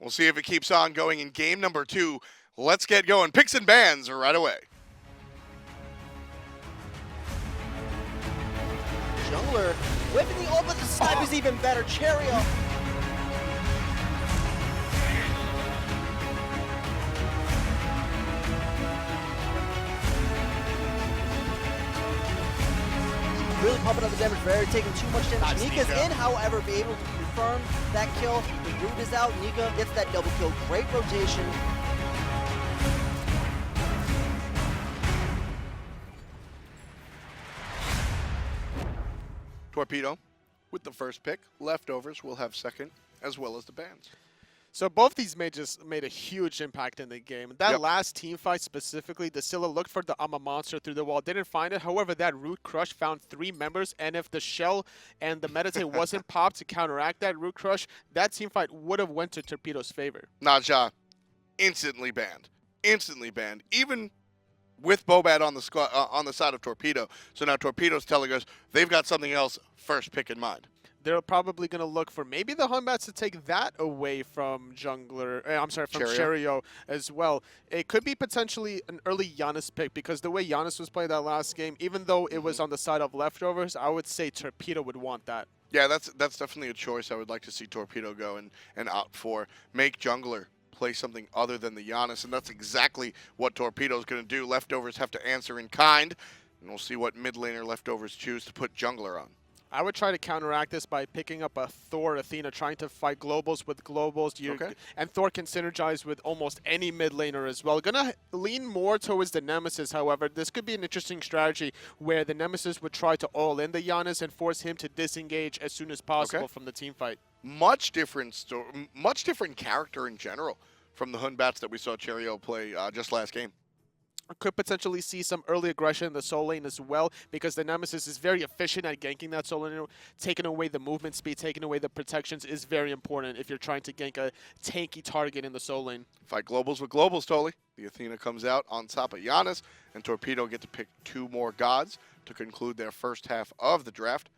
We'll see if it keeps on going in game number 2. Let's get going. Picks and bans right away. Jungler whipping the ult, but the snipe is even better. Cherryo. Really pumping up the damage, very taking too much damage. Nice, Nika's Nika. in, however, be able to confirm that kill. The root is out. Nika gets that double kill. Great rotation. Torpedo with the first pick. Leftovers will have second, as well as the bans. So both these mages made a huge impact in the game. That Yep. last team fight specifically, the Scylla looked for the Amma monster through the wall, didn't find it. However, that root crush found 3 members, and if the shell and the meditate wasn't popped to counteract that root crush, that team fight would have went to Torpedo's favor. Naja, instantly banned. Instantly banned. Even with Bobat on the on the side of Torpedo. So now Torpedo's telling us they've got something else first pick in mind. They're probably going to look for maybe the Hunbats to take that away from jungler. I'm sorry, from Cherryo as well. It could be potentially an early Janus pick because the way Janus was playing that last game, even though it was on the side of leftovers, I would say Torpedo would want that. Yeah, that's definitely a choice I would like to see Torpedo go and opt for. Make jungler play something other than the Janus, and that's exactly what Torpedo's going to do. Leftovers have to answer in kind, and we'll see what mid laner Leftovers choose to put jungler on. I would try to counteract this by picking up a Thor Athena, trying to fight globals with globals. Okay. And Thor can synergize with almost any mid laner as well. Gonna lean more towards the Nemesis, however. This could be an interesting strategy where the Nemesis would try to all in the Janus and force him to disengage as soon as possible from the team fight. Much different character in general from the Hunbats that we saw Cherryo play just last game. Could potentially see some early aggression in the soul lane as well, because the Nemesis is very efficient at ganking that soul lane. Taking away the movement speed, taking away the protections is very important if you're trying to gank a tanky target in the soul lane. Fight globals with globals, Tolly. The Athena comes out on top of Janus, and Torpedo get to pick 2 more gods to conclude their first half of the draft.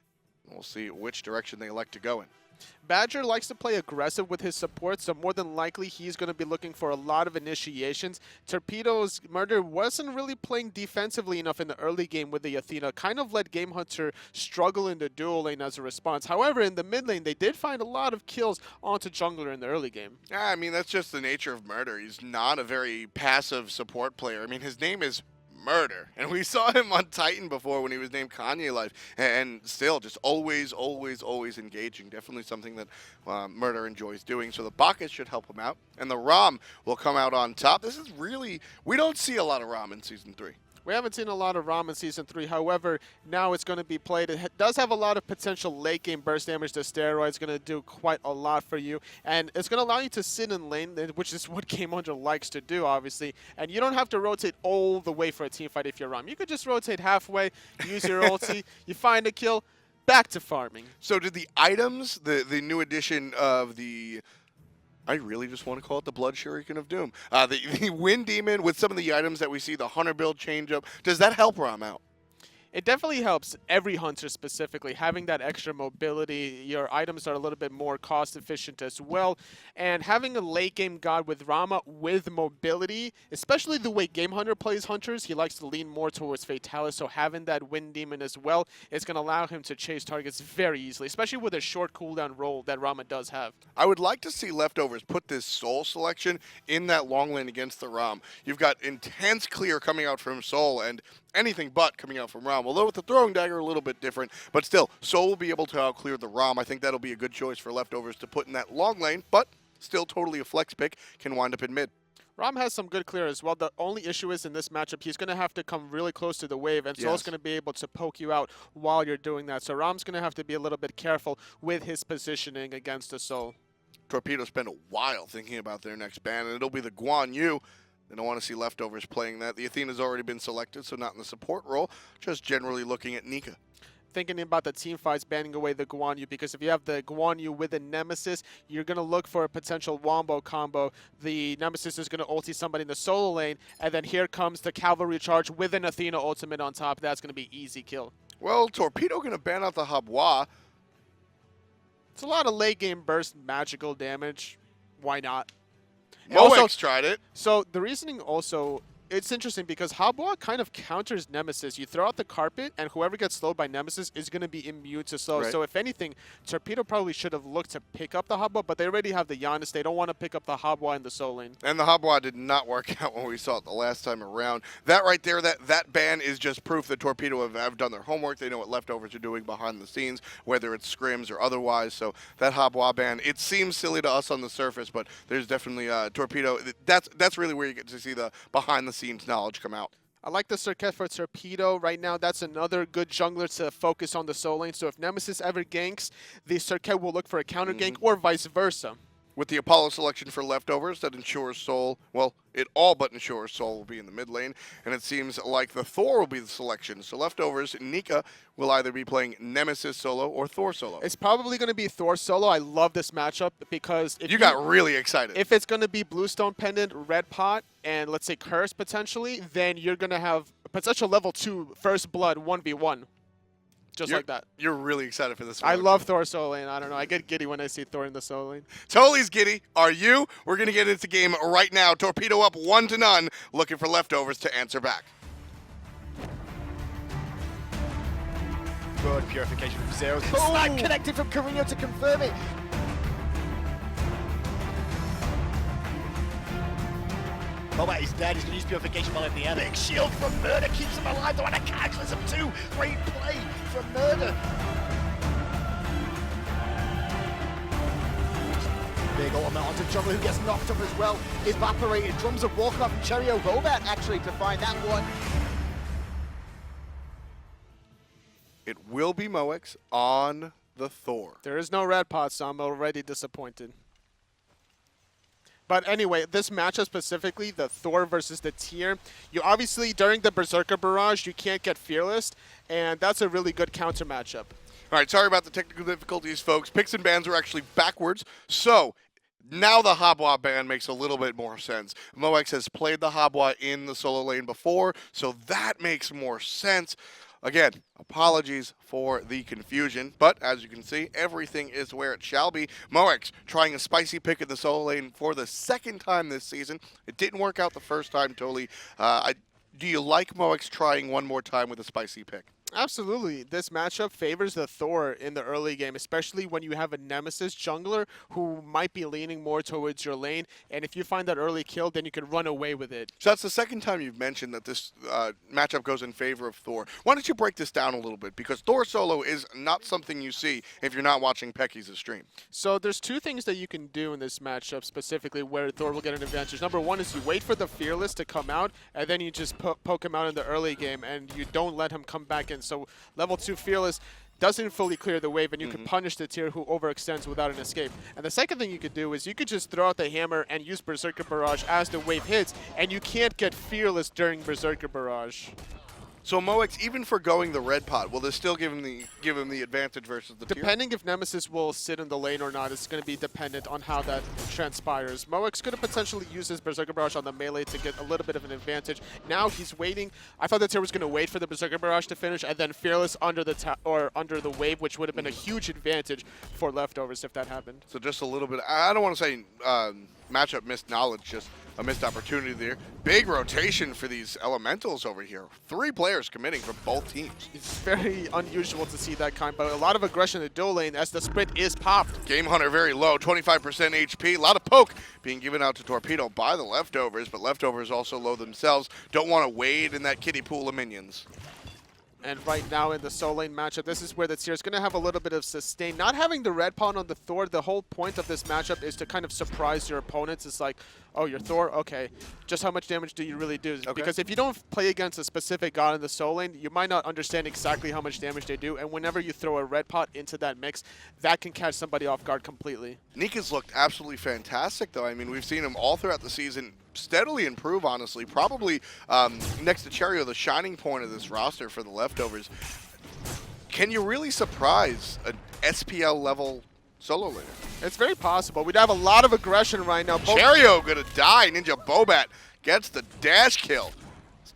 We'll see which direction they elect to go in. Badger likes to play aggressive with his support, so more than likely he's going to be looking for a lot of initiations. Torpedo's Murrdurr wasn't really playing defensively enough in the early game with the Athena, kind of let Gamehunter struggle in the dual lane as a response. However, in the mid lane, they did find a lot of kills onto jungler in the early game. Yeah, I mean, that's just the nature of Murrdurr. He's not a very passive support player. I mean, his name is Murrdurr, and we saw him on Titan before when he was named Kanye Life, and still just always engaging. Definitely something that Murrdurr enjoys doing, so the Bacchus should help him out, and the Ram will come out on top. This is really, we don't see a lot of Ram in Season 3. We haven't seen a lot of Rama in Season 3. However, now it's going to be played. It does have a lot of potential late game burst damage. The steroid's going to do quite a lot for you. And it's going to allow you to sit in lane, which is what Gamehunter likes to do, obviously. And you don't have to rotate all the way for a team fight if you're Ram. You could just rotate halfway, use your ulti, you find a kill, back to farming. So did the items, the new edition of the... I really just want to call it the Blood Shuriken of Doom. The Wind Demon with some of the items that we see, the Hunter build change up. Does that help Ram out? It definitely helps every hunter specifically. Having that extra mobility, your items are a little bit more cost efficient as well. And having a late game god with Rama with mobility, especially the way Gamehunter plays hunters, he likes to lean more towards Fatalis. So having that Wind Demon as well is going to allow him to chase targets very easily, especially with a short cooldown role that Rama does have. I would like to see Leftovers put this Soul selection in that long lane against the Ram. You've got intense clear coming out from Soul and anything but coming out from Ram. Although with the throwing dagger a little bit different, but still, Soul will be able to out-clear the Ram. I think that'll be a good choice for Leftovers to put in that long lane, but still totally a flex pick, can wind up in mid. Ram has some good clear as well. The only issue is in this matchup, he's going to have to come really close to the wave, and Soul's going to be able to poke you out while you're doing that. So Ram's going to have to be a little bit careful with his positioning against the Soul. Torpedo spent a while thinking about their next ban, and it'll be the Guan Yu. They don't want to see Leftovers playing that. The Athena's already been selected, so not in the support role, just generally looking at Nika. Thinking about the team fights, banning away the Guan Yu, because if you have the Guan Yu with a Nemesis, you're going to look for a potential wombo combo. The Nemesis is going to ulti somebody in the solo lane, and then here comes the cavalry charge with an Athena ultimate on top. That's going to be easy kill. Well, Torpedo going to ban out the Habwa. It's a lot of late game burst magical damage. why not? And Moex tried it. So the reasoning also, it's interesting because Habwa kind of counters Nemesis. You throw out the carpet, and whoever gets slowed by Nemesis is going to be immune to slow. Right. So if anything, Torpedo probably should have looked to pick up the Habwa, but they already have the Janus. They don't want to pick up the Habwa in the soul lane. And the Habwa did not work out when we saw it the last time around. That right there, that ban is just proof that Torpedo have done their homework. They know what leftovers are doing behind the scenes, whether it's scrims or otherwise. So that Habwa ban, it seems silly to us on the surface, but there's definitely Torpedo. That's really where you get to see the behind-the-scenes knowledge come out. I like the Serqet for Torpedo right now. That's another good jungler to focus on the soul lane. So if Nemesis ever ganks, the Serqet will look for a counter gank or vice versa. With the Apollo selection for leftovers, that ensures Soul, well, it all but ensures Soul will be in the mid lane, and it seems like the Thor will be the selection. So leftovers, Nika will either be playing Nemesis solo or Thor solo. It's probably going to be Thor solo. I love this matchup because if you got really excited. If it's going to be Bluestone Pendant, Red Pot, and let's say Curse potentially, then you're going to have potential level 2 First Blood 1v1. Just like that. You're really excited for this one. I love Thor solo lane. I don't know. I get giddy when I see Thor in the solo lane. Totally giddy. Are you? We're going to get into game right now. Torpedo up 1-0, looking for leftovers to answer back. Good purification from Zero. Snipe connected from Korinyo to confirm it. Bobat is dead. He's going to use purification while in the air. Big shield from Murrdurr keeps him alive. Though, and a cataclysm too. Great play from Murrdurr. Big ultimate onto Jungle, who gets knocked up as well. Evaporated. Drums of Warcraft from Cherryo. Bobat actually to find that one. It will be Moex on the Thor. There is no Red Pot, so I'm already disappointed. But anyway, this matchup specifically, the Thor versus the Tier, you obviously, during the Berserker Barrage, you can't get Fearless, and that's a really good counter matchup. All right, sorry about the technical difficulties, folks. Picks and bans are actually backwards, so now the Habwa ban makes a little bit more sense. Moex has played the Habwa in the solo lane before, so that makes more sense. Again, apologies for the confusion, but as you can see, everything is where it shall be. Moex trying a spicy pick in the solo lane for the second time this season. It didn't work out the first time totally. Do you like Moex trying one more time with a spicy pick? Absolutely. This matchup favors the Thor in the early game, especially when you have a Nemesis jungler who might be leaning more towards your lane, and if you find that early kill, then you can run away with it. So that's the second time you've mentioned that this matchup goes in favor of Thor. Why don't you break this down a little bit? Because Thor solo is not something you see if you're not watching Pecky's stream. So there's two things that you can do in this matchup specifically where Thor will get an advantage. Number one is you wait for the Fearless to come out, and then you just poke him out in the early game, and you don't let him come back in. So level 2 Fearless doesn't fully clear the wave, and you can punish the Tier who overextends without an escape. And the second thing you could do is you could just throw out the hammer and use Berserker Barrage as the wave hits, and you can't get Fearless during Berserker Barrage. So Moex, even for going the red pot, will this still give him the advantage versus the Tier? Depending if Nemesis will sit in the lane or not, it's going to be dependent on how that transpires. Moex could have potentially used his Berserker Barrage on the melee to get a little bit of an advantage. Now he's waiting. I thought the Tier was going to wait for the Berserker Barrage to finish and then Fearless under the wave, which would have been a huge advantage for leftovers if that happened. So just a little bit, I don't want to say matchup missed knowledge, just a missed opportunity there. Big rotation for these elementals over here. 3 players committing from both teams. It's very unusual to see that kind, but a lot of aggression in the dual lane as the sprint is popped. Gamehunter very low, 25% HP. A lot of poke being given out to Torpedo by the leftovers, but leftovers also low themselves. Don't want to wade in that kiddie pool of minions. And right now in the soul lane matchup, this is where the Tier is going to have a little bit of sustain. Not having the red pawn on the Thor, the whole point of this matchup is to kind of surprise your opponents. It's like, oh, you're Thor? Okay. Just how much damage do you really do? Okay. Because if you don't play against a specific god in the soul lane, you might not understand exactly how much damage they do. And whenever you throw a red pot into that mix, that can catch somebody off guard completely. Nika's looked absolutely fantastic, though. I mean, we've seen him all throughout the season steadily improve, honestly. Probably next to Cherryo, the shining point of this roster for the leftovers. Can you really surprise an SPL level solo laner? It's very possible. We'd have a lot of aggression right now. Cherryo gonna die. NinjaBobat gets the dash kill.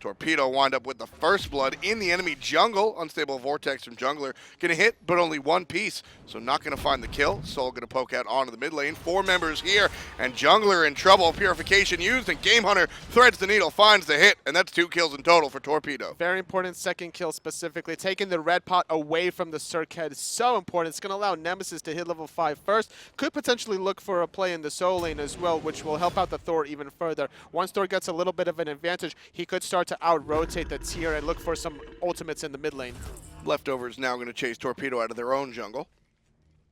Torpedo wind up with the first blood in the enemy jungle. Unstable Vortex from Jungler. Gonna hit, but only one piece, so not gonna find the kill. Soul gonna poke out onto the mid lane. 4 members here, and Jungler in trouble. Purification used, and Gamehunter threads the needle, finds the hit, and that's 2 kills in total for Torpedo. Very important second kill specifically. Taking the red pot away from the Serqet is so important. It's gonna allow Nemesis to hit level 5 first. Could potentially look for a play in the Soul lane as well, which will help out the Thor even further. Once Thor gets a little bit of an advantage, he could start to out-rotate the tier and look for some ultimates in the mid lane. Leftovers now going to chase Torpedo out of their own jungle.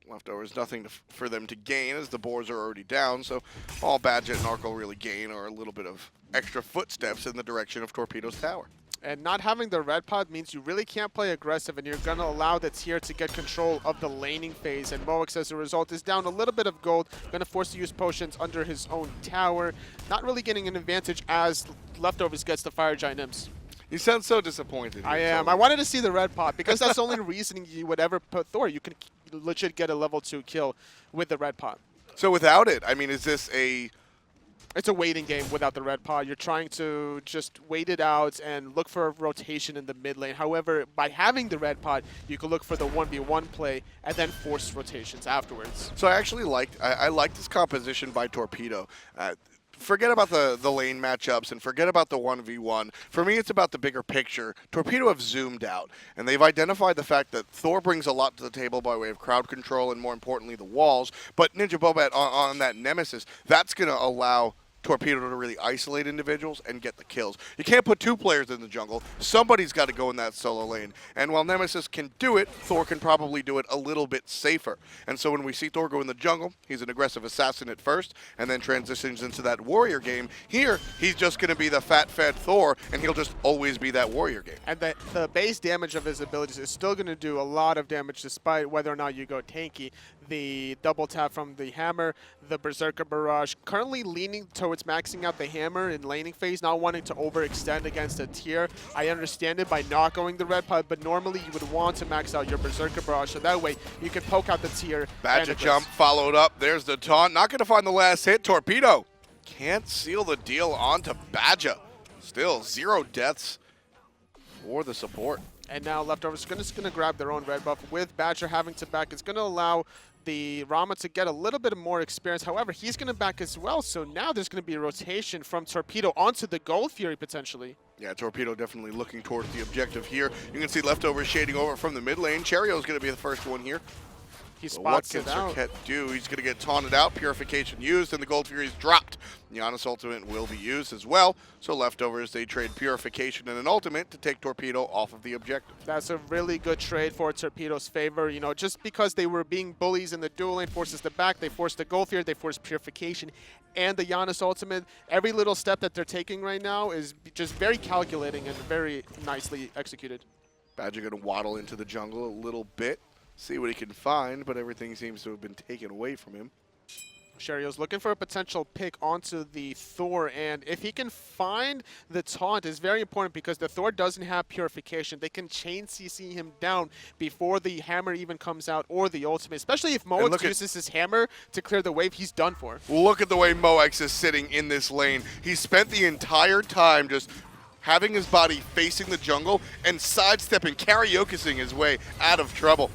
Leftovers nothing for them to gain as the boars are already down, so all Badgah and Arkkyl really gain are a little bit of extra footsteps in the direction of Torpedo's tower. And not having the red pod means you really can't play aggressive, and you're going to allow the tier to get control of the laning phase. And Moex, as a result, is down a little bit of gold, going to force to use potions under his own tower. Not really getting an advantage as Leftovers gets the Fire Giant Imps. You sound so disappointed. I am. I wanted to see the red pot because that's the only reasoning you would ever put Thor. You can legit get a level 2 kill with the red pot. So without it, I mean, is this a... It's a waiting game without the red pod. You're trying to just wait it out and look for a rotation in the mid lane. However, by having the red pod, you can look for the 1v1 play and then force rotations afterwards. So I actually liked this composition by Torpedo. Forget about the lane matchups and forget about the 1v1. For me, it's about the bigger picture. Torpedo have zoomed out, and they've identified the fact that Thor brings a lot to the table by way of crowd control and, more importantly, the walls. But NinjaBobat on that Nemesis, that's going to allow Torpedo to really isolate individuals and get the kills. You can't put 2 players in the jungle. Somebody's got to go in that solo lane. And while Nemesis can do it, Thor can probably do it a little bit safer. And so when we see Thor go in the jungle, he's an aggressive assassin at first and then transitions into that warrior game. Here, he's just going to be the fat-fed Thor, and he'll just always be that warrior game. And the base damage of his abilities is still going to do a lot of damage despite whether or not you go tanky. The double tap from the hammer, the Berserker Barrage, currently leaning towards maxing out the hammer in laning phase, not wanting to overextend against a tier. I understand it by not going the red pod, but normally you would want to max out your Berserker Barrage, so that way you can poke out the tier. Badgah jump followed up. There's the taunt. Not going to find the last hit. Torpedo can't seal the deal onto Badgah. Still 0 deaths for the support. And now Leftovers are just going to grab their own red buff with Badgah having to back. It's going to allow the Rama to get a little bit more experience. However, he's going to back as well, so now there's going to be a rotation from Torpedo onto the Gold Fury potentially. Yeah, Torpedo definitely looking towards the objective here. You can see Leftovers shading over from the mid lane. Cherryo is going to be the first one here. He spots it out. What can Serqet do? He's going to get taunted out. Purification used, and the Gold Fury is dropped. Janus ultimate will be used as well. So Leftovers, they trade Purification and an ultimate to take Torpedo off of the objective. That's a really good trade for Torpedo's favor. You know, just because they were being bullies in the duel lane, forces the back, they forced the Gold Fury, they forced Purification, and the Janus ultimate. Every little step that they're taking right now is just very calculating and very nicely executed. Badgah going to waddle into the jungle a little bit. See what he can find, but everything seems to have been taken away from him. Cherryo's looking for a potential pick onto the Thor, and if he can find the taunt is very important because the Thor doesn't have Purification. They can chain CC him down before the hammer even comes out or the ultimate, especially if Moex uses his hammer to clear the wave. He's done for. Look at the way Moex is sitting in this lane. He spent the entire time just having his body facing the jungle and sidestepping, karaokeing his way out of trouble.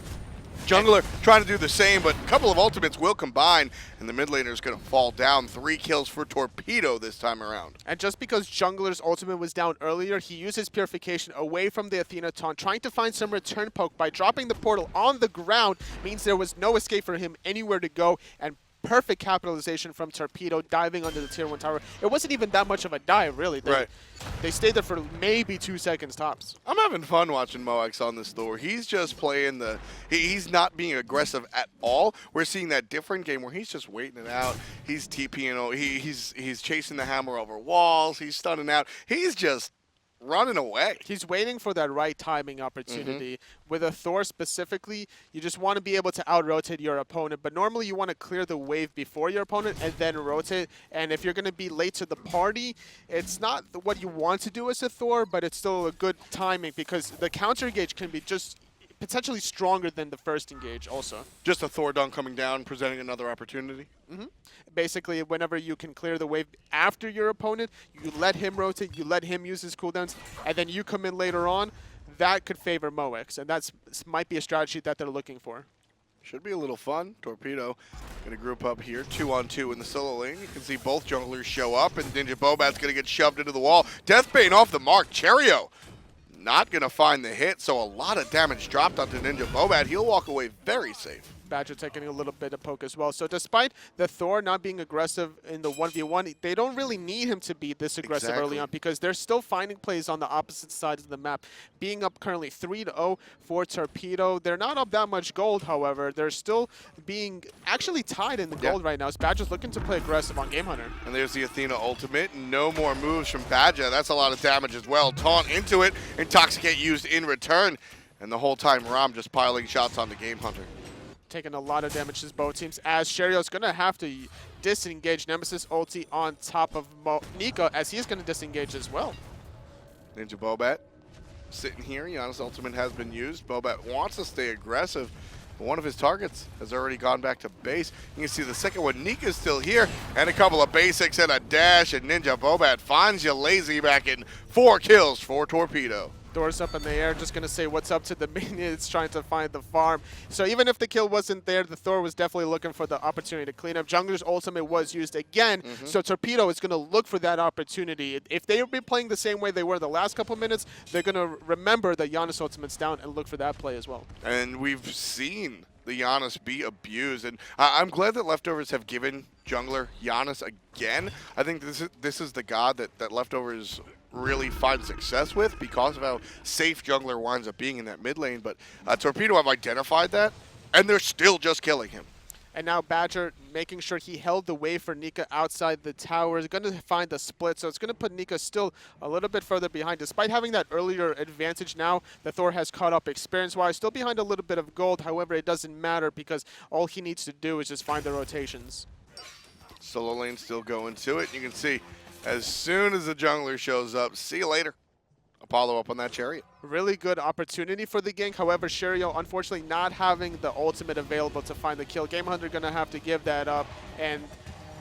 Jungler trying to do the same, but a couple of ultimates will combine, and the mid laner is going to fall down. 3 kills for Torpedo this time around. And just because Jungler's ultimate was down earlier, he used his Purification away from the Athena taunt, trying to find some return poke by dropping the portal on the ground, means there was no escape for him anywhere to go, and perfect capitalization from Torpedo diving under the tier 1 tower. It wasn't even that much of a dive, really. They stayed there for maybe 2 seconds tops. I'm having fun watching Moex on this Thor. He's just playing he's not being aggressive at all. We're seeing that different game where he's just waiting it out. He's TPing, he's chasing the hammer over walls. He's stunning out. He's just running away. He's waiting for that right timing opportunity. With a Thor specifically, you just want to be able to out-rotate your opponent, but normally you want to clear the wave before your opponent and then rotate. And if you're going to be late to the party, it's not what you want to do as a Thor, but it's still a good timing because the counter gauge can be just potentially stronger than the first engage also. Just a Thor dunk coming down, presenting another opportunity. Basically, whenever you can clear the wave after your opponent, you let him rotate, you let him use his cooldowns, and then you come in later on, that could favor Moex, and that's might be a strategy that they're looking for. Should be a little fun. Torpedo going to group up here, 2-on-2 in the solo lane. You can see both junglers show up, and NinjaBobat's going to get shoved into the wall. Deathbane off the mark. Cherryo not going to find the hit, so a lot of damage dropped onto NinjaBobat. He'll walk away very safe. Badgah taking a little bit of poke as well. So despite the Thor not being aggressive in the 1v1, they don't really need him to be this aggressive early on because they're still finding plays on the opposite sides of the map. Being up currently 3-0 for Torpedo. They're not up that much gold, however. They're still being actually tied in the gold right now. As Badgah's looking to play aggressive on Gamehunter. And there's the Athena ultimate. No more moves from Badgah. That's a lot of damage as well. Taunt into it. Intoxicate used in return. And the whole time, Ram just piling shots on the Gamehunter. Taking a lot of damage to both teams as Cherryo's going to have to disengage Nemesis ulti on top of Nika as he's going to disengage as well. NinjaBobat sitting here. Janus ultimate has been used. Bobat wants to stay aggressive, but one of his targets has already gone back to base. You can see the second one. Nika's still here, and a couple of basics and a dash, and NinjaBobat finds you lazy back in 4 kills for Torpedo. Thor's up in the air, just going to say what's up to the minions, trying to find the farm. So even if the kill wasn't there, the Thor was definitely looking for the opportunity to clean up. Jungler's ultimate was used again, so Torpedo is going to look for that opportunity. If they be playing the same way they were the last couple minutes, they're going to remember that Janus ultimate's down and look for that play as well. And we've seen the Janus be abused, and I'm glad that Leftovers have given jungler Janus again. I think this is the god that Leftovers really find success with because of how safe jungler winds up being in that mid lane. But Torpedo have identified that, and they're still just killing him. And now Badgah making sure he held the way for Nika outside the tower. Is going to find the split, so it's going to put Nika still a little bit further behind. Despite having that earlier advantage now, the Thor has caught up experience-wise. Still behind a little bit of gold, however, it doesn't matter because all he needs to do is just find the rotations. Solo lane still going to it. You can see as soon as the jungler shows up, see you later. Apollo up on that Cherryo. Really good opportunity for the gank. However, Cherryo unfortunately not having the ultimate available to find the kill. Gamehunter going to have to give that up. And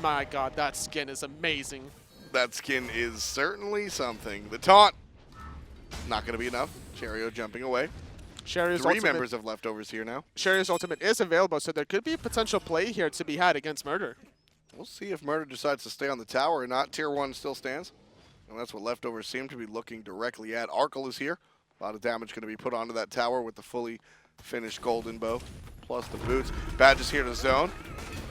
my god, that skin is amazing. That skin is certainly something. The taunt, not going to be enough. Cherryo jumping away. Cherryo's Three ultimate, members of Leftovers here now. Cherryo's ultimate is available, so there could be a potential play here to be had against Murrdurr. We'll see if Murrdurr decides to stay on the tower or not. Tier 1 still stands. And that's what Leftovers seem to be looking directly at. Arkkyl is here. A lot of damage going to be put onto that tower with the fully finished golden bow, plus the boots. Badge is here to zone.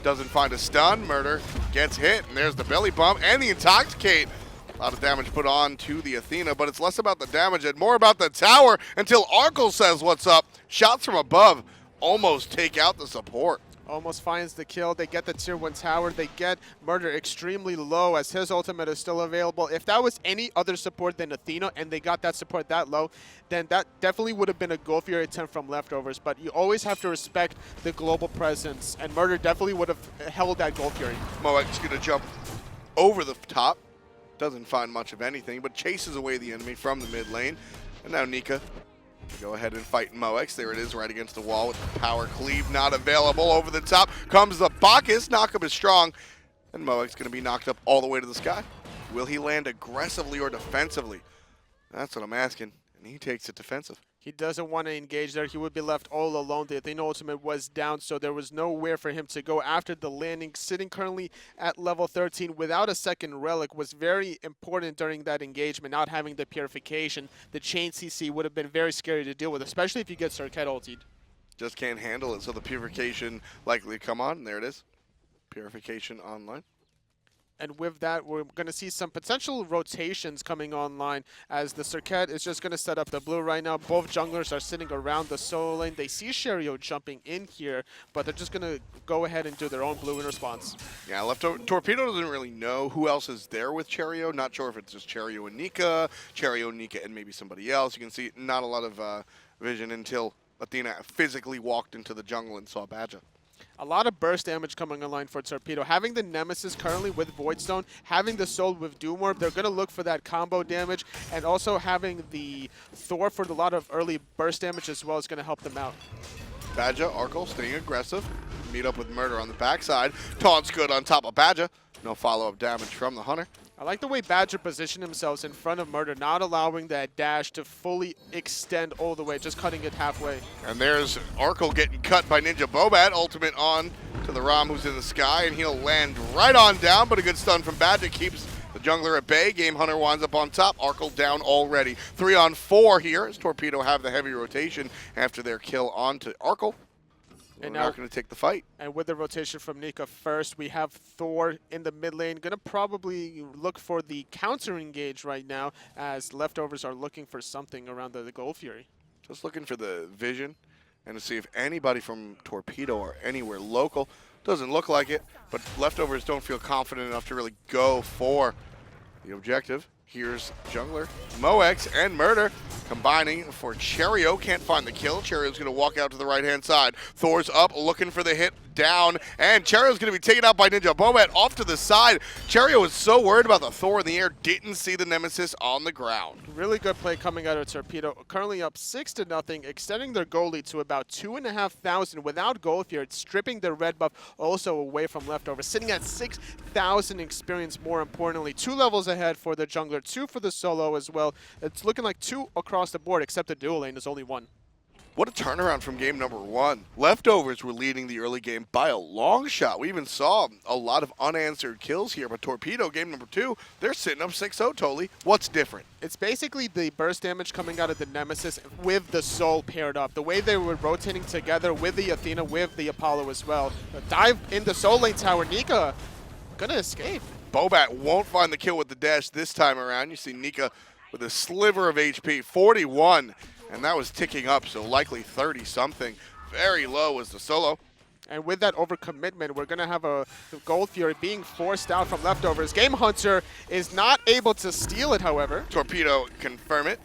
Doesn't find a stun. Murrdurr gets hit, and there's the belly bump and the intoxicate. A lot of damage put on to the Athena, but it's less about the damage and more about the tower until Arkkyl says what's up. Shots from above almost take out the support. Almost finds the kill. They get the tier 1 tower. They get Murrdurr extremely low as his ultimate is still available. If that was any other support than Athena and they got that support that low, then that definitely would have been a goal fury attempt from Leftovers. But you always have to respect the global presence, and Murrdurr definitely would have held that goal fury. Moex is going to jump over the top. Doesn't find much of anything, but chases away the enemy from the mid lane. And now Nika go ahead and fight Moex. There it is, right against the wall with the power cleave not available. Over the top comes the Bacchus. Knockup is strong, and Moex going to be knocked up all the way to the sky. Will he land aggressively or defensively? That's what I'm asking, and he takes it defensive. He doesn't want to engage there. He would be left all alone. The Athena ultimate was down, so there was nowhere for him to go after the landing. Sitting currently at level 13 without a second relic was very important during that engagement. Not having the purification, the chain CC would have been very scary to deal with, especially if you get Serqet ultied. Just can't handle it, so the purification likely to come on. There it is. Purification online. And with that, we're going to see some potential rotations coming online as the Serqet is just going to set up the blue right now. Both junglers are sitting around the solo lane. They see Cherryo jumping in here, but they're just going to go ahead and do their own blue in response. Yeah, Torpedo doesn't really know who else is there with Cherryo. Not sure if it's just Cherryo and Nika, and maybe somebody else. You can see not a lot of vision until Athena physically walked into the jungle and saw Badgah. A lot of burst damage coming online for Torpedo. Having the Nemesis currently with Voidstone, having the Soul with Doom Orb, they're going to look for that combo damage, and also having the Thor for a lot of early burst damage as well is going to help them out. Badgah, Arkkyl staying aggressive. Meet up with Murrdurr on the backside. Taunt's good on top of Badgah. No follow-up damage from the Hunter. I like the way Badgah positioned themselves in front of Murrdurr, not allowing that dash to fully extend all the way, just cutting it halfway. And there's Arkkyl getting cut by NinjaBobat. Ultimate on to the Ram who's in the sky, and he'll land right on down, but a good stun from Badgah keeps the jungler at bay. Gamehunter winds up on top. Arkkyl down already. 3 on 4 here as Torpedo have the heavy rotation after their kill onto Arkkyl. And We're now not going to take the fight. And with the rotation from Nika first, we have Thor in the mid lane. Going to probably look for the counter engage right now as leftovers are looking for something around the Gold Fury. Just looking for the vision and to see if anybody from Torpedo or anywhere local. Doesn't look like it, but leftovers don't feel confident enough to really go for the objective. Here's jungler, Moex, and Murrdurr combining for Cherryo. Can't find the kill. Cherryo's going to walk out to the right-hand side. Thor's up, looking for the hit down, and Cherryo's going to be taken out by NinjaBobat off to the side. Cherryo was so worried about the Thor in the air, didn't see the Nemesis on the ground. Really good play coming out of Torpedo. Currently up 6-0, extending their goal lead to about 2,500 without gold fear, stripping their red buff also away from leftovers, sitting at 6,000 experience more importantly. 2 levels ahead for the jungler, 2 for the solo as well. It's looking like 2 across the board, except the dual lane is only 1. What a turnaround from game number 1. Leftovers were leading the early game by a long shot. We even saw a lot of unanswered kills here, but Torpedo, game number 2, they're sitting up 6-0 totally. What's different? It's basically the burst damage coming out of the Nemesis with the Soul paired up. The way they were rotating together with the Athena, with the Apollo as well. Dive in the Soul Lane tower. Nika gonna escape. Bobat won't find the kill with the dash this time around. You see Nika with a sliver of HP, 41. And that was ticking up, so likely 30-something. Very low was the solo. And with that overcommitment, we're going to have a Gold Fury being forced out from leftovers. Gamehunter is not able to steal it, however. Torpedo confirm it.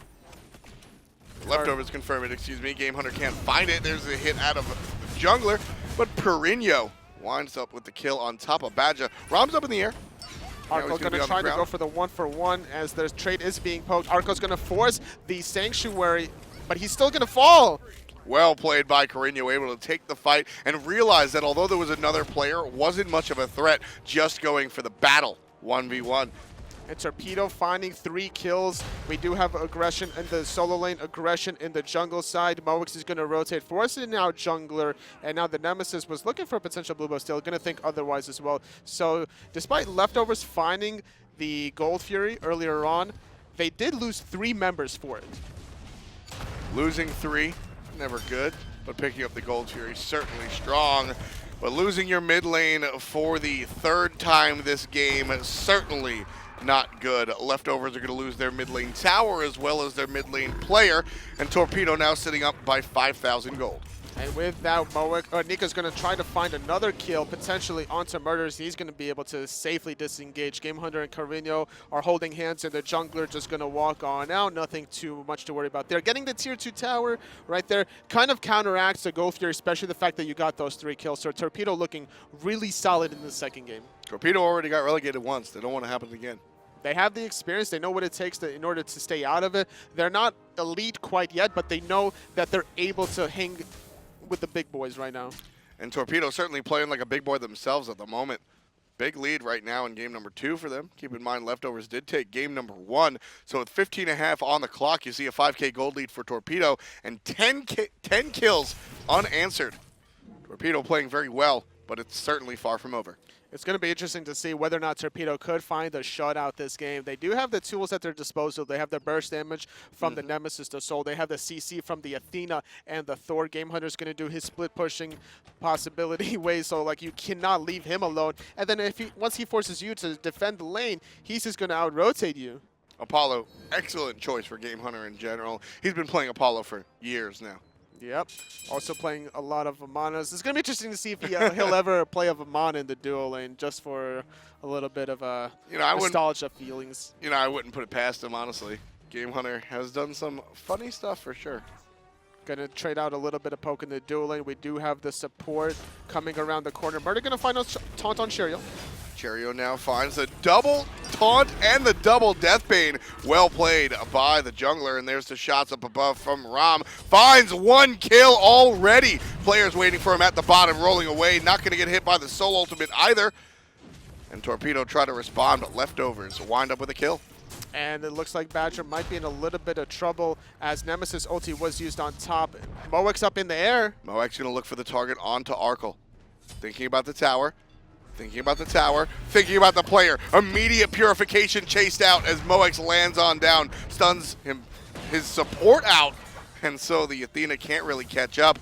Leftovers confirm it, excuse me. Gamehunter can't find it. There's a hit out of the jungler. But Korinyo winds up with the kill on top of Badgah. Ram's up in the air. Arkkyl going to try to go for the 1-for-1 as their trade is being poked. Arkyl's going to force the Sanctuary, but he's still going to fall. Well played by Korinyo, able to take the fight and realize that although there was another player, it wasn't much of a threat, just going for the battle 1v1. And Torpedo finding 3 kills. We do have aggression in the solo lane, aggression in the jungle side. Moex is going to rotate, forcing out jungler, and now the Nemesis was looking for a potential blue buff, still going to think otherwise as well. So despite leftovers finding the Gold Fury earlier on, they did lose 3 members for it. Losing 3, never good, but picking up the Gold Fury, certainly strong. But losing your mid lane for the 3rd time this game, certainly not good. Leftovers are going to lose their mid lane tower as well as their mid lane player, and Torpedo now sitting up by 5,000 gold. And with that, Nika's going to try to find another kill, potentially onto Murrdurr. He's going to be able to safely disengage. Gamehunter and Korinyo are holding hands, and the jungler just going to walk on out. Nothing too much to worry about there. Getting the tier 2 tower right there kind of counteracts the Gold Fury, especially the fact that you got those 3 kills. So Torpedo looking really solid in the second game. Torpedo already got relegated once. They don't want to happen again. They have the experience. They know what it takes in order to stay out of it. They're not elite quite yet, but they know that they're able to hang with the big boys right now. And Torpedo certainly playing like a big boy themselves at the moment. Big lead right now in game number 2 for them. Keep in mind, leftovers did take game number 1. So with 15.5 on the clock, you see a 5K gold lead for Torpedo and 10 kills unanswered. Torpedo playing very well, but it's certainly far from over. It's going to be interesting to see whether or not Torpedo could find a shutout this game. They do have the tools at their disposal. They have the burst damage from the Nemesis, the Soul. They have the CC from the Athena and the Thor. Gamehunter's going to do his split pushing possibility way, so like you cannot leave him alone. And then once he forces you to defend the lane, he's just going to out-rotate you. Apollo, excellent choice for Gamehunter in general. He's been playing Apollo for years now. Yep. Also playing a lot of Amanas. It's going to be interesting to see if he'll ever play a Amana in the duo lane, just for a little bit of nostalgia feelings. I wouldn't put it past him, honestly. Gamehunter has done some funny stuff for sure. Gonna trade out a little bit of poke in the duel lane. We do have the support coming around the corner. Murrdurr gonna find a taunt on Cherryo. Cherryo now finds the double taunt and the double death bane. Well played by the jungler, and there's the shots up above from Rama. Finds 1 kill already. Players waiting for him at the bottom, rolling away. Not going to get hit by the soul ultimate either. And Torpedo tried to respond, but leftovers wind up with a kill. And it looks like Badgah might be in a little bit of trouble as Nemesis ulti was used on top. Moek's up in the air. Moek's going to look for the target onto Arkkyl. Thinking about the tower. Thinking about the tower, thinking about the player. Immediate purification chased out as Moex lands on down, stuns his support out, and so the Athena can't really catch up.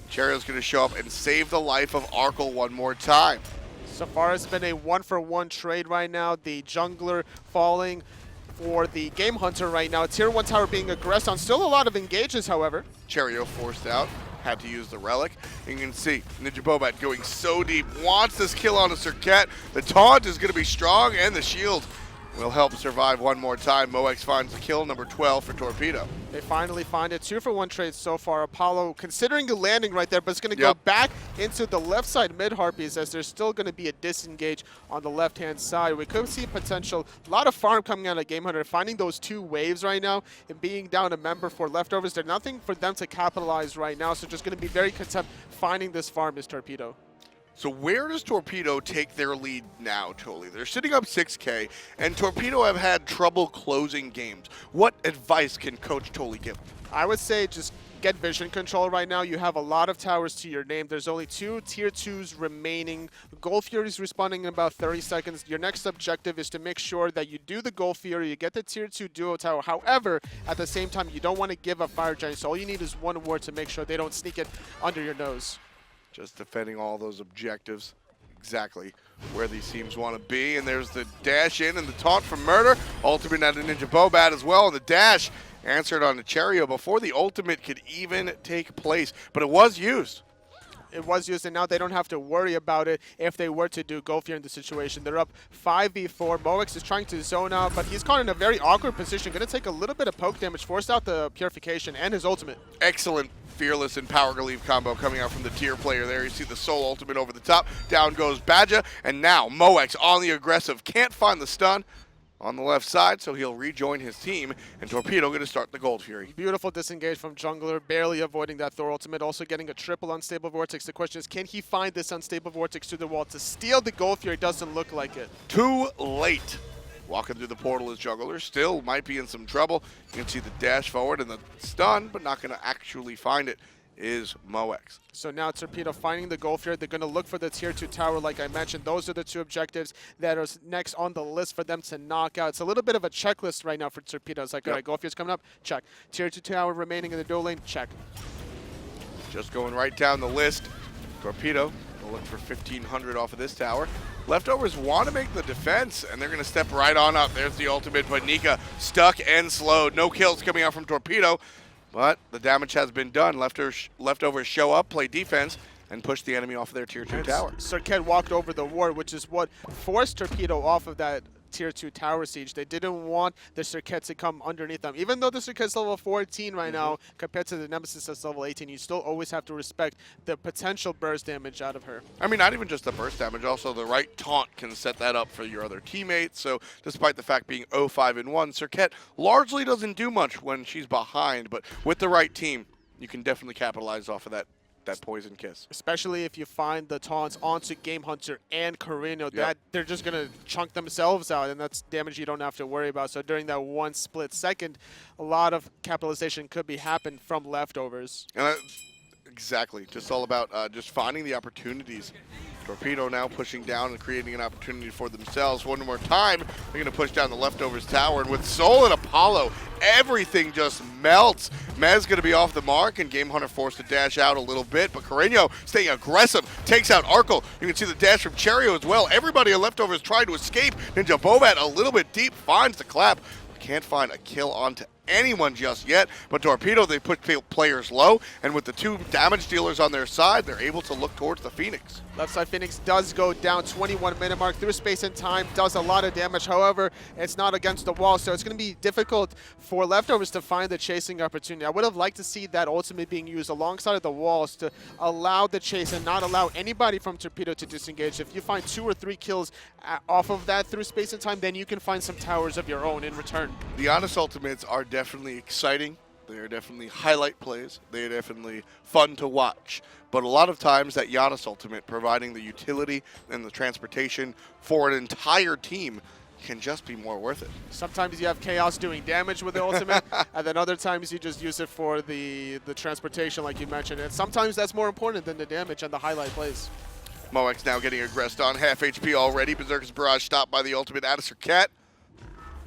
Cherryo's going to show up and save the life of Arkkyl one more time. So far it's been a 1-for-1 trade right now. The jungler falling for the Gamehunter right now. Tier 1 tower being aggressed on. Still a lot of engages, however. Cherryo forced out. Had to use the relic. You can see NinjaBobat going so deep. Wants this kill on a Serqet. The taunt is going to be strong, and the shield will help survive one more time. Moex finds the kill, number 12 for Torpedo. They finally find it. 2-for-1 trade so far. Apollo considering the landing right there, but it's going to go back into the left side mid Harpies as there's still going to be a disengage on the left-hand side. We could see potential, a lot of farm coming out of Gamehunter, finding those 2 waves right now and being down a member for leftovers. There's nothing for them to capitalize right now, so just going to be very content finding this farm is Torpedo. So where does Torpedo take their lead now, Toli? They're sitting up 6K, and Torpedo have had trouble closing games. What advice can Coach Toli give? I would say just get vision control right now. You have a lot of towers to your name. There's only 2 tier 2s remaining. Gold Fury is responding in about 30 seconds. Your next objective is to make sure that you do the Gold Fury, you get the tier 2 duo tower. However, at the same time, you don't want to give up Fire Giant, so all you need is 1 ward to make sure they don't sneak it under your nose. Just defending all those objectives. Exactly where these teams want to be. And there's the dash in and the taunt from Murrdurr. Ultimate out of NinjaBobat as well. And the dash answered on the Cherryo before the ultimate could even take place. But it was used. It was used, and now they don't have to worry about it if they were to do Golfier in the situation. They're up 5v4. Moex is trying to zone out, but he's caught in a very awkward position. Going to take a little bit of poke damage, forced out the purification and his ultimate. Excellent Fearless and Power Relief combo coming out from the tier player there. You see the Soul Ultimate over the top. Down goes Badgah, and now Moex on the aggressive. Can't find the stun on the left side, so he'll rejoin his team, and Torpedo going to start the Gold Fury. Beautiful disengage from jungler, barely avoiding that Thor ultimate, also getting a triple unstable vortex. The question is, can he find this unstable vortex to the wall to steal the Gold Fury? Doesn't look like it. Too late. Walking through the portal is jungler, still might be in some trouble. You can see the dash forward and the stun, but not going to actually find it is Moex. So now Torpedo finding the Gold Fury. They're going to look for the tier 2 tower like I mentioned. Those are the 2 objectives that are next on the list for them to knock out. It's a little bit of a checklist right now for Torpedo. It's like, all right, Gold Fury's coming up, check. Tier 2 tower remaining in the duel lane, check. Just going right down the list. Torpedo will look for 1,500 off of this tower. Leftovers want to make the defense, and they're going to step right on up. There's the ultimate, but Nika stuck and slowed. No kills coming out from Torpedo. But the damage has been done. Leftovers show up, play defense, and push the enemy off of their tier 2 tower. Serqet walked over the ward, which is what forced Torpedo off of that tier 2 tower siege. They didn't want the Serqet to come underneath them. Even though the Serqet's level 14 right now, compared to the Nemesis that's level 18, you still always have to respect the potential burst damage out of her. I mean, not even just the burst damage, also the right taunt can set that up for your other teammates. So despite the fact being 0-5-1, Serqet largely doesn't do much when she's behind, but with the right team, you can definitely capitalize off of that poison kiss. Especially if you find the taunts onto Gamehunter and Korinyo, that they're just going to chunk themselves out, and that's damage you don't have to worry about. So during that 1 split second, a lot of capitalization could be happened from leftovers. Exactly. Just all about just finding the opportunities. Torpedo now pushing down and creating an opportunity for themselves. One more time, they're going to push down the leftovers tower. And with Soul and Apollo, everything just melts. Mez going to be off the mark, and Gamehunter forced to dash out a little bit. But Korinyo staying aggressive, takes out Arkkyl. You can see the dash from Cherryo as well. Everybody on leftovers trying to escape. NinjaBobat a little bit deep, finds the clap. Can't find a kill onto anyone just yet, but Torpedo, they put players low, and with the 2 damage dealers on their side, they're able to look towards the Phoenix. Left side Phoenix does go down, 21-minute mark through space and time, does a lot of damage. However, it's not against the wall, so it's going to be difficult for Leftovers to find the chasing opportunity. I would have liked to see that ultimate being used alongside of the walls to allow the chase and not allow anybody from Torpedo to disengage. If you find 2 or 3 kills off of that through space and time, then you can find some towers of your own in return. The Janus ultimates are definitely exciting. They are definitely highlight plays. They are definitely fun to watch. But a lot of times that Janus ultimate, providing the utility and the transportation for an entire team, can just be more worth it. Sometimes you have Chaos doing damage with the ultimate, and then other times you just use it for the transportation like you mentioned. And sometimes that's more important than the damage and the highlight plays. Moex now getting aggressed on, half HP already. Berserker's Barrage stopped by the ultimate out of Serqet.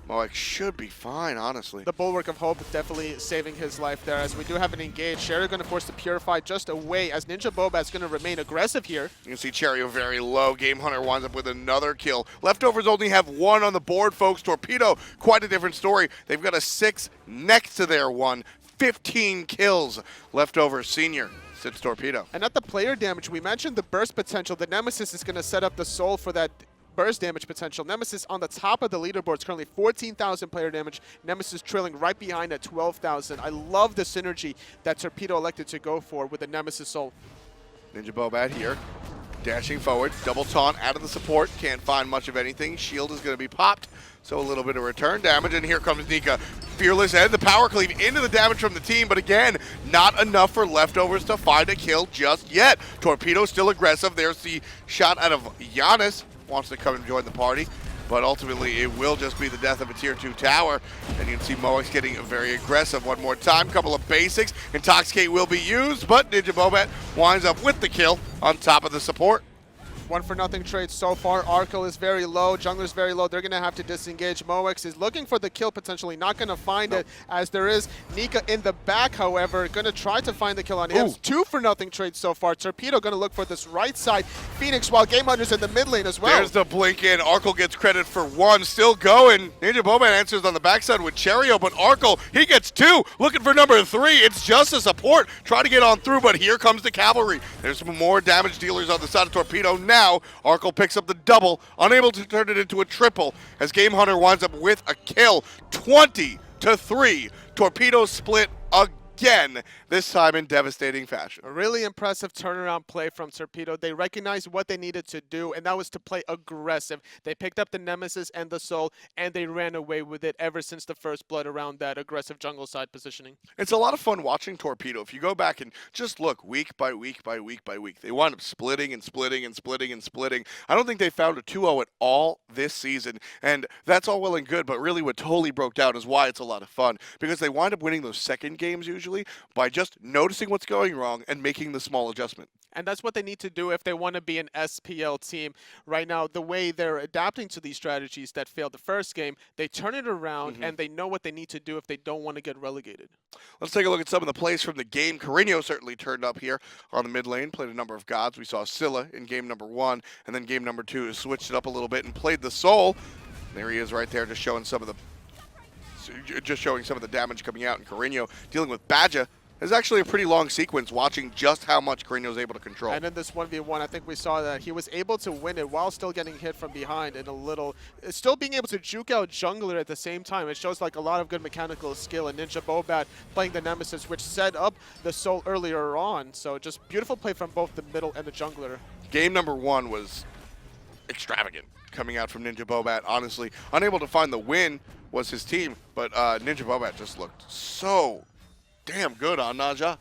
Moex should be fine, honestly. The Bulwark of Hope definitely saving his life there, as we do have an engage. Cherryo going to force the Purify just away, as NinjaBobat is going to remain aggressive here. You can see Cherryo very low. Gamehunter winds up with another kill. Leftovers only have 1 on the board, folks. Torpedo, quite a different story. They've got a 6 next to their 1. 15 kills. Leftovers Senior sits Torpedo. And at the player damage, we mentioned the burst potential. The Nemesis is going to set up the soul for that burst damage potential. Nemesis on the top of the leaderboards, currently 14,000 player damage. Nemesis trailing right behind at 12,000. I love the synergy that Torpedo elected to go for with the Nemesis soul. NinjaBobat here, dashing forward, double taunt out of the support, can't find much of anything. Shield is going to be popped, so a little bit of return damage, and here comes Nika. Fearless and the power cleave into the damage from the team, but again, not enough for Leftovers to find a kill just yet. Torpedo still aggressive. There's the shot out of Janus. Wants to come and join the party, but ultimately it will just be the death of a tier 2 tower. And you can see Moex getting very aggressive one more time. Couple of basics. Intoxicate will be used, but NinjaBobat winds up with the kill on top of the support. 1-for-0 trade so far. Arkkyl is very low. Jungler's very low. They're going to have to disengage. Moex is looking for the kill potentially. Not going to find it, as there is Nika in the back, however. Going to try to find the kill on him. 2-for-0 trade so far. Torpedo going to look for this right side. Phoenix, while Gamehunter's in the mid lane as well. There's the blink in. Arkkyl gets credit for 1. Still going. NinjaBobat answers on the backside with Cherryo, but Arkkyl, he gets 2. Looking for number 3. It's just a support. Try to get on through, but here comes the cavalry. There's some more damage dealers on the side of Torpedo. Now, Arkkyl picks up the double, unable to turn it into a triple, as Gamehunter winds up with a kill. 20-3. Torpedo split again, this time in devastating fashion. A really impressive turnaround play from Torpedo. They recognized what they needed to do, and that was to play aggressive. They picked up the Nemesis and the Soul, and they ran away with it ever since the first blood around that aggressive jungle side positioning. It's a lot of fun watching Torpedo. If you go back and just look week by week by week by week, they wind up splitting and splitting and splitting and splitting. I don't think they found a 2-0 at all this season, and that's all well and good, but really what totally broke down is why it's a lot of fun, because they wind up winning those second games usually by just noticing what's going wrong and making the small adjustment. And that's what they need to do if they want to be an SPL team. Right now, the way they're adapting to these strategies that failed the first game, they turn it around and they know what they need to do if they don't want to get relegated. Let's take a look at some of the plays from the game. Korinyo certainly turned up here on the mid lane, played a number of gods. We saw Scylla in game number 1, and then game number 2 switched it up a little bit and played the Soul. There he is right there, just showing some of the damage coming out. And Korinyo dealing with Badgah. It's actually a pretty long sequence watching just how much Korinyo is able to control. And in this 1v1, I think we saw that he was able to win it while still getting hit from behind and still being able to juke out jungler at the same time. It shows like a lot of good mechanical skill, and NinjaBobat playing the Nemesis, which set up the Soul earlier on. So just beautiful play from both the middle and the jungler. Game number 1 was extravagant coming out from NinjaBobat. Honestly, unable to find the win was his team, but NinjaBobat just looked so damn good on Naja.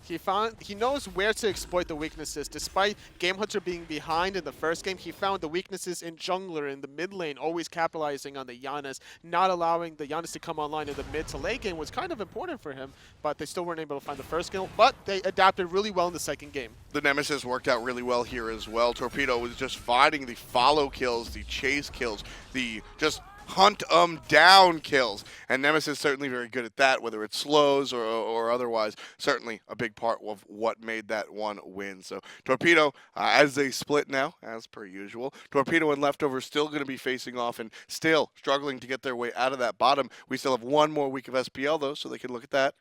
He knows where to exploit the weaknesses. Despite Gamehunter being behind in the first game, he found the weaknesses in jungler in the mid lane, always capitalizing on the Janus. Not allowing the Janus to come online in the mid to late game was kind of important for him, but they still weren't able to find the first kill, but they adapted really well in the second game. The Nemesis worked out really well here as well. Torpedo was just finding the follow kills, the chase kills, the just hunt 'em down kills. And Nemesis certainly very good at that, whether it's slows or otherwise. Certainly a big part of what made that one win. So Torpedo, as they split now, as per usual, Torpedo and Leftover still going to be facing off and still struggling to get their way out of that bottom. We still have one more week of SPL, though, so they can look at that.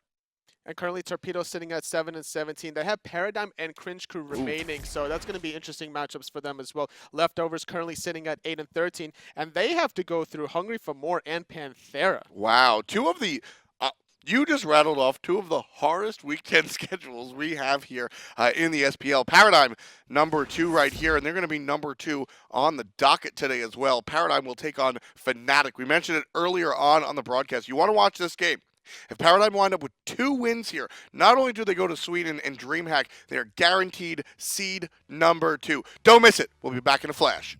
And currently Torpedo sitting at 7 and 17. They have Paradigm and Cringe Crew remaining, so that's going to be interesting matchups for them as well. Leftovers currently sitting at 8 and 13, and they have to go through Hungry for More and Panthera. Wow, two of the you just rattled off two of the hardest Week 10 schedules we have here in the SPL. Paradigm, number 2 right here, and they're going to be number 2 on the docket today as well. Paradigm will take on Fnatic. We mentioned it earlier on the broadcast. You want to watch this game. If Paradigm wind up with 2 wins here, not only do they go to Sweden and DreamHack, they are guaranteed seed number 2. Don't miss it. We'll be back in a flash.